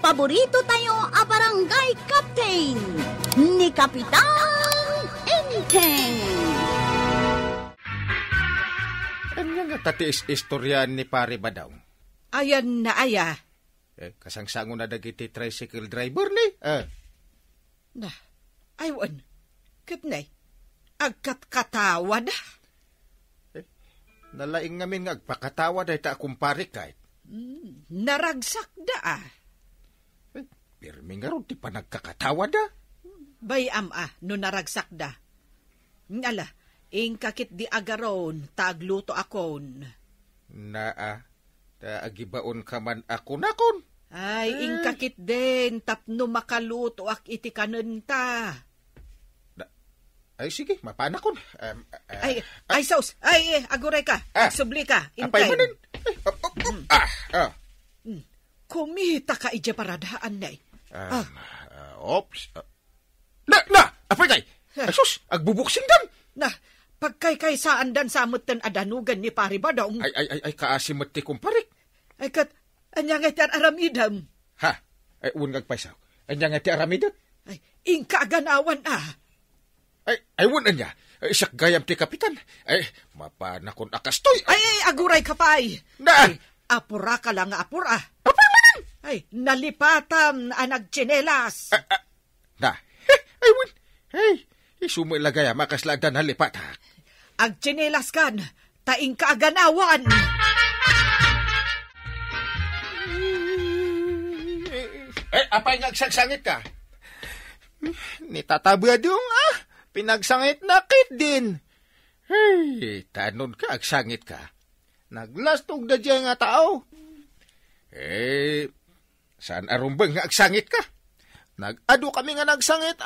paborito tayo a barangay captain ni Kapitan Enteng. Ano nga tatiis istoryan ni Pare Badaw? Ayan na aya. Kasangsangon na dagiti tricycle driver ni. Na, aywan. Kapnay, agkat-katawa na. Nalaing ngamin nga agpakatawa dahil ta akong pare kahit. Naragsak da Pirmi nga ron, di pa nagkakatawa da. Bayam no naragsak da. Ngala, kakit di agaron, tagluto akon. Agibaon ka man ako nakon. Ay, kakit din, tapno makaluto ak iti kanenta. Ay, sige, mapanakon. Ay, saus. Ay, aguray ka. Subli ka. Apay mo din. Kumita ka ija paradaan na Oops. Apay kay. Asus, agbubuksing dan. Na, pagkay saan dan samutan adanugan ni Pari Badong. Ay, kaasimot ti kumparik. Ay, kat, anya nga ti aramidam. Ha? Ay, unang paisaw. Anya nga ti aramidam? Ay, ingka aganawan Ay, wunan niya. Isak gayam ti kapitan. Ay, mapanakon akastoy. Ay, aguray ka pa ay. Ay, apura ka lang apura. Apay manan. Ay, nalipatam nagtsinelas. Ay, wun. Ay, isumila gayam akasladan nalipat ha. Agtsinelas kan, taing ka aganawan. Ay, apay nga agsangsangit ka. Nitatabadong pinagsangit na kit din. Hey, tanon ka, agsangit ka. Naglastog na dyan nga tao. Saan arumbang nga agsangit ka? Nag-ado kami nga nagsangit,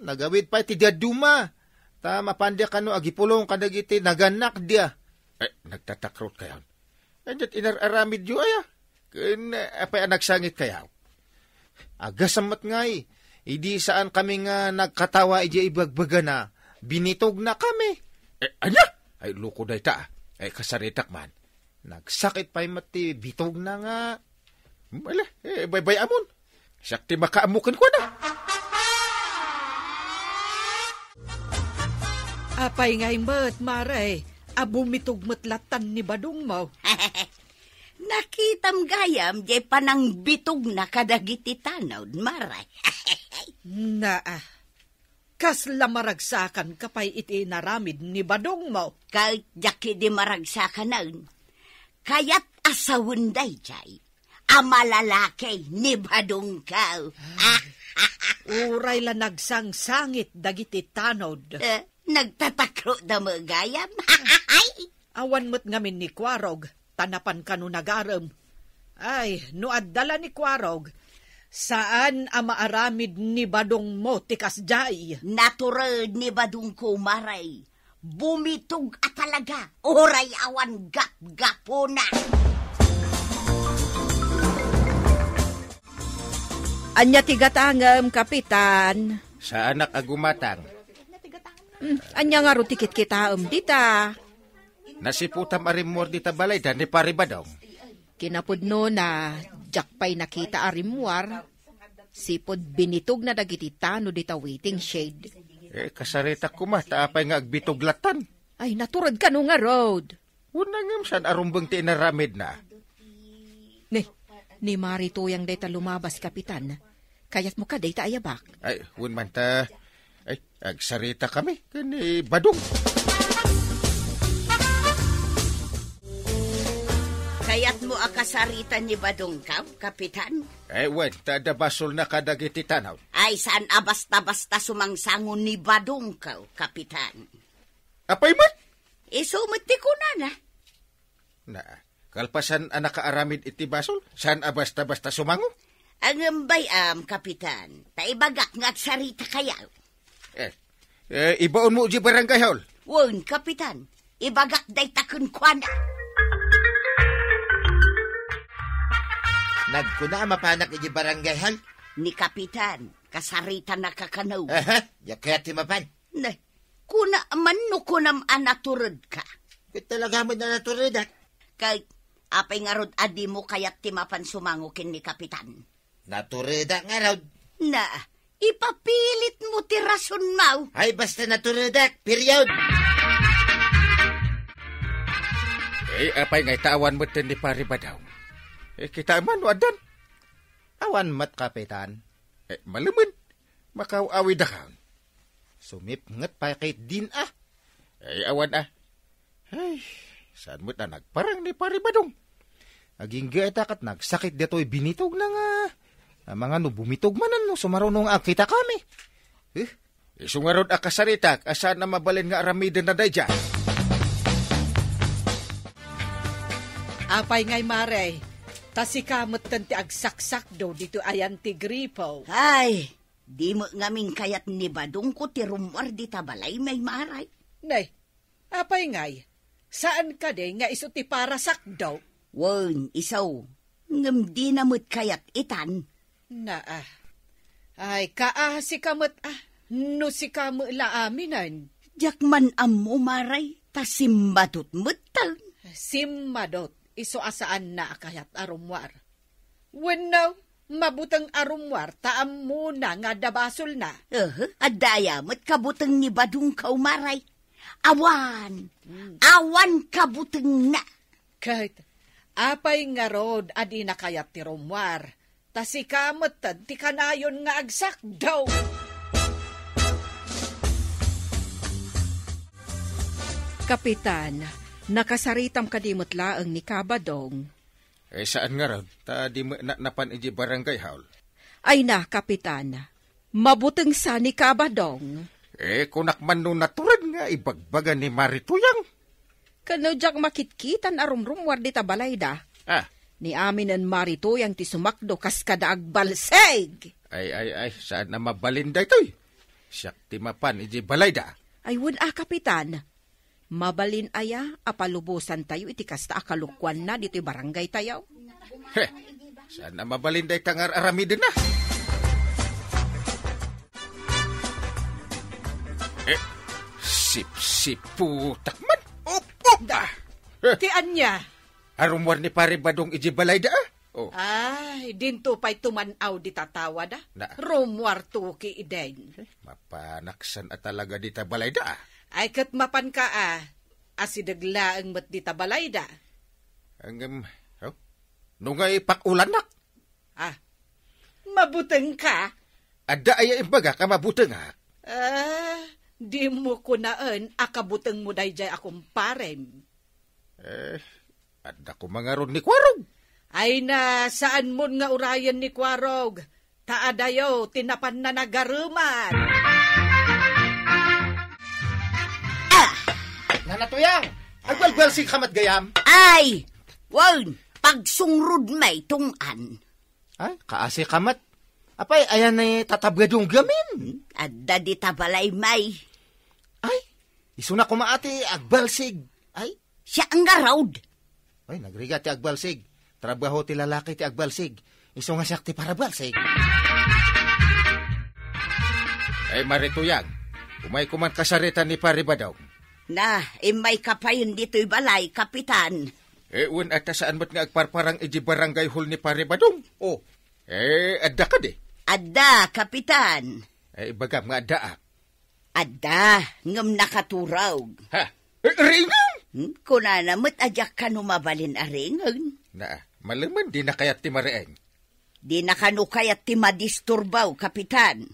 Nagawid pa iti duma. Mapandya ka no, agipulong ka nagiti, naganak dia. Nagtatakrot kayo. Andiyan inararamid yu, apay nagsangit kayo. Agasamat nga Idi saan kami nga nagkatawa ija ibagbaga na, binitog na kami. Anya? Ay, luko day ta. Ay, kasaritak man. Nagsakit pa'y mati, bitog na nga. Wala, bay amon. Sakti makaamukin ko na. Apay nga imbat, maray. Bumitog matlatan ni Badong mo. Nakitam gayam, jay panang bitog na kadagiti tanaw, maray. Kasla maragsakan kapay iti naramid ni Badong mo. Kahit jaki di maragsakan na, kayat asawun day jay, amalalaki ni Badong ka. Uray la nagsangsangit dagiti tanod. Nagtatakro da magayam. Awan mo't ngamin ni Kwarog, tanapan ka no nagarem. Ay, no addala ni Kwarog, saan maaramid ni Badong mo tikas jay? Natural ni Badong ko maray. Bumitog at talaga. Oray awan gap-gapo na. Anya tigatangam, Kapitan. Sa anak agumatang. Anya nga ro tikit kita dita. Nasiputam arimor dita balay dan ni Pare Badong. Kinapudno na jakpay nakita arimwar. Sipod binitog na dagiti tano dita waiting shade. Kasarita ko taapay nga agbitoglatan. Ay, naturad ka no nga road. Unang saan arumbang ti inaramid na. Ni Marito yang data lumabas, Kapitan. Kayat mo ka data ayabak. Ay, man ta. Ay, agsarita kami. Kani Badong. Kayat mo akasarita ni Badong ka, Kapitan? Ay, tada basol na kadagiti tanaw. Ay, saan basta-basta sumangsangon ni Badong ka, Kapitan? Apay man? Isumati ko na. Kalpasan anak kaaramid iti basol, saan basta-basta sumango? Ang bayam, Kapitan. Taibagak nga sarita kaya. Ibaon mo di barangay hall. Won, Kapitan. Ibagak day takun kwa na. Nagkuna mapanak iti barangay hall? Ni Kapitan, kasarita na kakanaw. Yakaya ti mapan. Kuna man no kunam anaturod ka. Kaya talaga mo na naturod Kay Apay nga rod adi mo kayat ti mapan sumangukin ni Kapitan. Natureda nga raw. Na, ipapilit mo ti rason mau. Ay, basta natureda, period. Apay nga itawan mo tin ni Pari Badong. Kita man, wadan. Awan mat, Kapitan. Malaman, makaw-awi dakan. Sumip ngat pa kay din Awan Ay, saan mo't na nagparang ni Pari Badong? Aging gaitakat nagsakit dito'y binitog na nga. Mga bumitog manan no, sumarunong kita kami. Isungarod akasaritak, asa na mabalin nga aramiden na dayja. Apay ngay Mare, tasikamot ti agsaksak do dito ayan ti gripo. Ay, di mo ngaming kayat ni Badong ko ti rumor di tabalay may maray. Nay, apay ngay, saan ka de nga iso ti parasak daw? Wan, isaw, ngam di namut kayat itan. Ay, si kamot no si kamo laaminan. Jakman ammo maray, tasimbatot mutal. Simmadot, iso asaan na kayat arumwar. Wano, mabutang arumwar, taam muna nga dabasol na. Adaya mo't kabutang ni Badong kaumaray. Awan kabutang na. Kahit, apay nga rod, adi na kayat ti rumwar. Tasikamot ti kanayon nga agsak daw. Kapitan, nakasaritam kadimot laeng ni Kabadong. Saan nga raw, ta di mo napan iji barangay haul. Ay na, Kapitan, mabuteng sa ni Kabadong. Kunak man nung naturan nga ibagbagan ni Marituyang. Kanodyak makitkitan arumrumwar di tabalayda. Ni aminan Marituyang ti sumakdo kas kada agbalseg. Ay, saan na mabalinda ito'y? Siyak ti mapan iji balayda. Ay wun Kapitan. Mabalin aya, apalubusan tayo iti kasta akalukwan na dito'y barangay tayo. Saan na mabalinda itang aramidin na? Sip-siputak man. Ti anya? Arumwar ni Pari Badong iji balayda Ay, dinto pa'y tumanaw di tatawa da. Rumwar tuki iden. Mapanaksan at talaga di tabalayda Ay kat mapan ka asidaglaang mat di tabalayda. Nung ay pakulan nak. Mabuteng ka? Ada ay imbaga ka mabuteng Di mo kunaan akabuteng mo dayjay akong parem. Ada ko mga ron ni Kwarog. Ay na, saan mo nga urayan ni Kwarog? Taadayo, tinapan na nagaruman. Nanatuyang! Agbalbalsig kamat gayam. Ay, wan, pagsungrod may tungan. Ay, kaasi kamat. Apay, ayan na tatabgadong gamin. Adda di tabalay may. Ay, iso na kumaati, agbalsig. Ay, siya ang garawd. Ay, nagriga ti agbalsig. Trabaho ti lalaki ti agbalsig. Iso nga siyak ti parabalsig. Ay, Marituyang, umay kuman kasaritan ni Pari Badong. Na, imay kapayon dito'y balay, Kapitan. Un at saan mo't nga agparparang iji barangay hall ni Pari Badong? Adda ka di? Adda, Kapitan. Bagam nga adda Adda, ngam nakaturaw. Ringan! Kuna namot adyak ka numabalin a ringan. Malaman di na kayat ti marieng. Di na kanu kayat ti madisturbaw, Kapitan.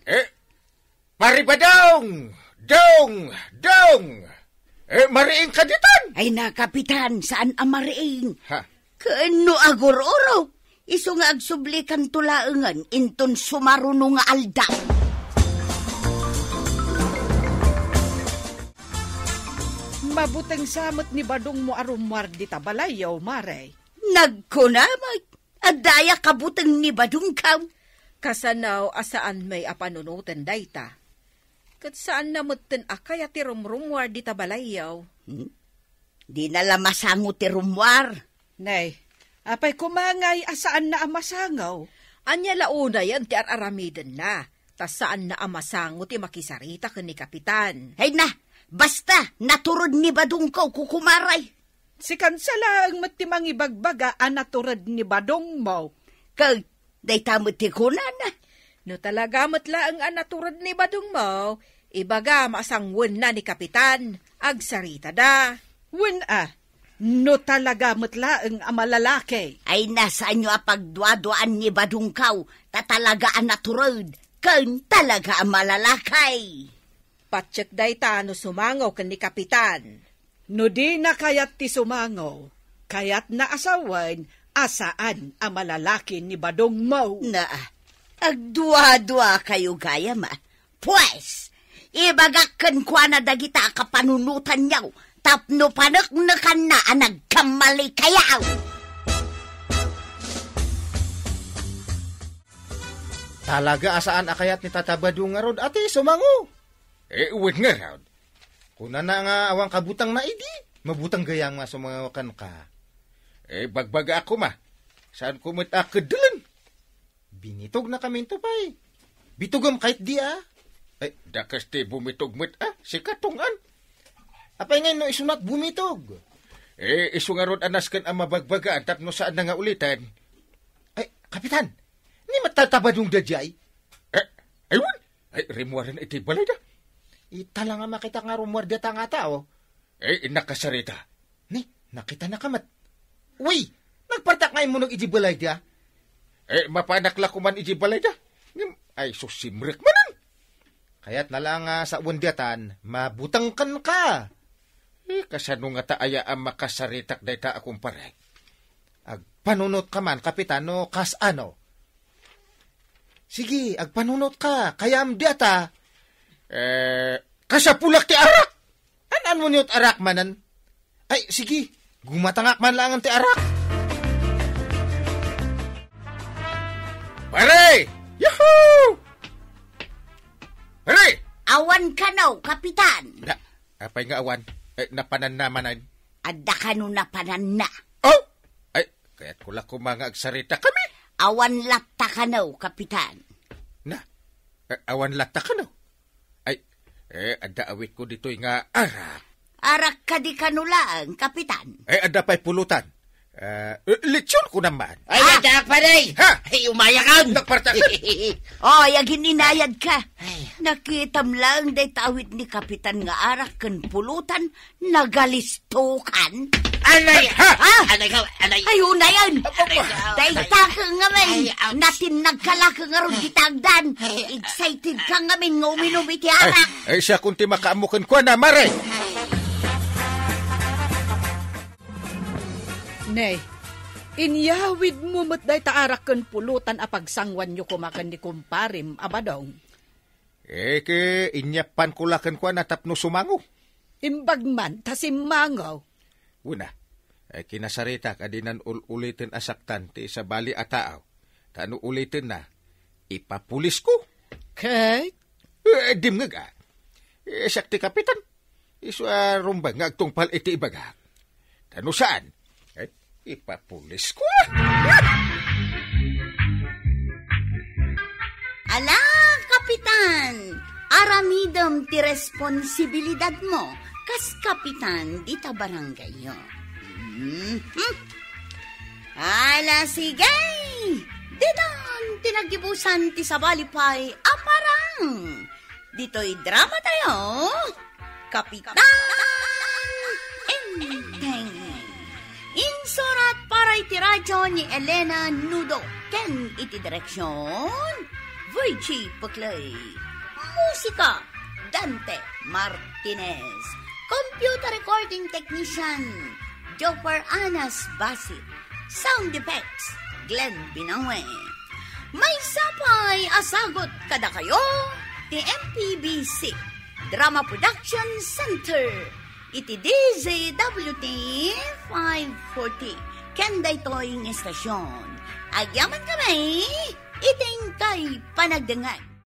Pari Badong! Dong! Mariing ka ditan! Ay na, Kapitan, saan ang mariing? Kaano agor-oro? Iso nga agsublikan tulaangan, inton sumaruno nga alda. Mabuteng samot ni Badong mo arumwar di tabalayaw, Mare. Nagkunamay, adaya kabuteng ni Badong kaw. Kasanaw asaan may apanunutan dayta. Kat saan namutten akaya ti rumrumwar di tabalayaw. Di nalamasango ti rumwar. Nay, apay kumangay asaan na amasangaw. Anya launa yan ti aramiden na. Tas saan na amasango ti makisarita ka ni Kapitan. Hay na, basta naturod ni Badong kaw kukumaray. Si kansala ang matimang ibagbaga anaturad ni badong mo. Kag, day tamot ti kunan na. No talaga matla ang anaturad ni badong mo, ibaga masangwan na ni Kapitan, agsarita da. Wen no talaga matla ang amalalaki. Ay nasaan nyo apagdwa-dwaan ni Badungkaw, tatalaga ang naturod, kan talaga ang malalakay. Patsyak day ta no sumangaw kan ni Kapitan. No di na kayat ti sumangaw, kayat na asawan, asaan ang malalaki ni badong mo. Na, agdwa-dwa kayo gaya ma. Pues, ibagakan kwa na dagita kapanunutan niyaw, tapno panaknakan na ang nagkamali kayaw. Talaga asaan akayat ni Tata Badung nga rod, ate, sumango. Uwit nga raw. Kuna na nga awang kabutang na idi, mabutang gayang nga sumangawakan ka. Bagbaga ako ma. Saan ko matakadulan? Binitog na kami ito pa'y. Bitugam kahit di Dakas ti bumitog si katungan. Apay ngayon no isunat bumitog. Isu nga rod anas kan ang mabagbagaan tapno saan na nga ulitan. Kapitan, ni matatabadong dadyay? Aywan, rimuaran iti balay da. Itala nga makita nga rumwarda ta nga tao. Nakasarita. Ni, nakita na kamat. Uy, nagpartak ngayon mo nung ijibalay da. Mapanakla ko man ijibalay da. Ay, susimrek manan. Kaya't nalang sa wandatan, mabutangkan ka. Kasano nga taaya ang makasaritak day ta akong parek. Agpanunot ka man, kapitano, kas ano? Sige, agpanunot ka, kayam data. Kasapulak ti arak. Anan mo niyot arak manan? Ay, sige, gumatangak man lang ang ti arak. Pare! Yahoo! Pare! Awan ka no, Kapitan. Apay nga awan. Napanan naman. Adda ka no napanan na. Oh! Ay, kaya't kula ko mga agsarita kami. Awan latta ka no, Kapitan. Awan latta ka no? Ada awit ko dito'y nga arak. Arak ka di kanulaan, Kapitan. Ada pa'y pulutan. Lechon ko naman. Ay, nadak pa day! Ha? Ay, umayakan! Nagpartak. Yagin inayad ka. Nakitam lang day tawit ni Kapitan nga arak kan pulutan, nagalistukan. Anay! Ha? Anay ka! Anay! Ayun na yan! Day taka nga man! Natin nagkalaka nga ron ditagdan! Excited ka nga min nga uminom iti arak! Siya kunti makaamukan ko na, mare! Nay, inyawid mo matday taarak kan pulutan apagsangwan nyo kumakan ni kumparim, abadong. Ke inyapan kulakan ko na tapno sumango. Imbagman, tasimangaw. Una, kinasarita kadinan ulitin asaktan ti sa bali ataaw. Tano ulitin na, ipapulis ko. Kay? Dimngag sakti Kapitan. Iswa rumbang nga agtungpal iti ibaga. Tano saan? Ipapulis ko. Ala, Kapitan! Aramidam ti responsibilidad mo. Kas Kapitan, dita barangay yo. Ala, sige! Dinan, tinagibusan ti sabalipay, aparang! Dito'y drama tayo. Kapitan! Enteng! Insurat para iti radyo ni Elena Nudo. Ken iti direksyon, Virgie Puclay. Musika, Dante Martinez. Computer recording technician, Jopper Anas Basit. Sound effects, Glenn Binawe. May sapay asagot kada kayo, ti MPBC Drama Production Center. Iti DZWT 540. Kenday toing estasyon. Agyaman kami, iting kay panagdangan.